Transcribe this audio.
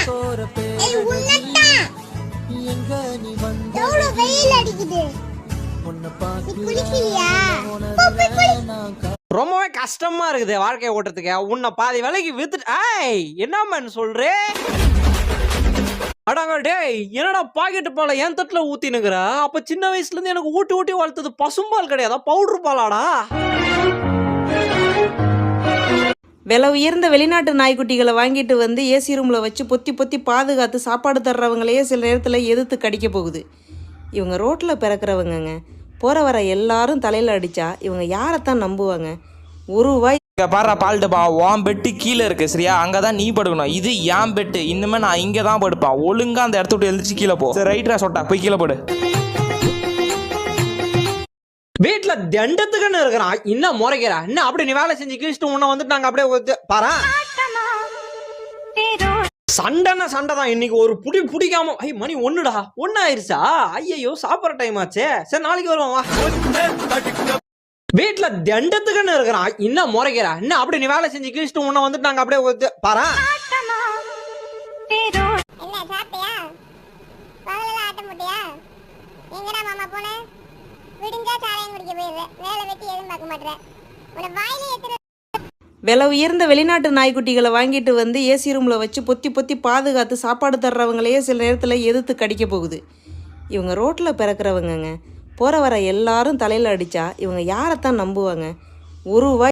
ஏய் உன்னதான் எங்க நீ வந்த எவ்வளவு வெயில் அடிக்குது நீ குளிக்கலையா ரொம்பவே கஷ்டமா இருக்குது வாழ்க்கையை ஓட்டுறதுக்கு. உன்னை பாதி வேலைக்கு வித்துட்டு என்னம்மான்னு சொல்றே அடாங்க டேய், என்னடா பாக்கெட்டு பாலை என் தட்டுல ஊத்தினுக்குற? அப்ப சின்ன வயசுல இருந்து எனக்கு ஊட்டி ஊட்டி வளர்த்தது பசும்பால் கிடையாதா, பவுடர் பாலாடா? விலை உயர்ந்த வெளிநாட்டு நாய்க்குட்டிகளை வாங்கிட்டு வந்து ஏசி ரூமில் வச்சு பொத்தி பொத்தி பாதுகாத்து சாப்பாடு தர்றவங்களையே சில நேரத்தில் எதிர்த்து கடிக்க போகுது. இவங்க ரோட்டில் பிறக்கிறவங்கங்க. போகிற வர எல்லாரும் தலையில் அடித்தா இவங்க யாரைத்தான் நம்புவாங்க? ஒரு ரூபாய் பாரு பால் டப்பா, உன் பெட்டு கீழே இருக்கு சரியா, அங்கே தான் நீ படுக்கணும். இது என் பெட்டு, இன்னுமே நான் இங்கே தான் படுப்பேன். ஒழுங்கா அந்த இடத்த விட்டு எழுந்திரிச்சு கீழே போ. சரி ரைட்டா சொட்டா, போய் கீழே போடு. வீட்டுல தண்டத்துக்குன்னு இருக்கிறான், இன்னும் முறைக்கிறா இன்னும் அப்படி நீ வேலை செஞ்சு கிழிச்சிட்டு உன்ன வந்துட்டு நாங்க அப்படியே பாரு. சண்டைன்னா சண்டை தான். இன்னைக்கு ஒரு புடி பிடிக்காம மணி ஒண்ணுடா, ஒன்னு ஆயிருச்சா? ஐயோ சாப்பிட்ற டைம் ஆச்சு. சரி நாளைக்கு வருவோம் வா. வீட்டுல தண்டத்துக்குன்னு இருக்கிறான், இன்னும் முறைக்கிறா இன்னும் அப்படி நீ வேலை செஞ்சு கிழிச்சிட்டு உன்ன வந்துட்டு நாங்க அப்படியே பாரு. என்ன சாப்பிட்டியா? பகலல ஆட்ட முட்டியா? எங்கடா மாமா போன? விடிஞ்சா சாராயம் குடிக்க போயிடுற, வேலை வெட்டி எதுவும் பார்க்க மாட்டேற. உன வாயிலே ஏத்துற. விலை உயர்ந்த வெளிநாட்டு நாய்க்குட்டிகளை வாங்கிட்டு வந்து ஏசி ரூமில் வச்சு பொத்தி பொத்தி பாதுகாத்து சாப்பாடு தர்றவங்களையே சில நேரத்தில் எதிர்த்து கடிக்க போகுது. இவங்க ரோட்டில் பிறக்கிறவங்கங்க. போகிற வர எல்லாரும் தலையில் அடித்தா இவங்க யாரைத்தான் நம்புவாங்க? ஒரு ரூபாய்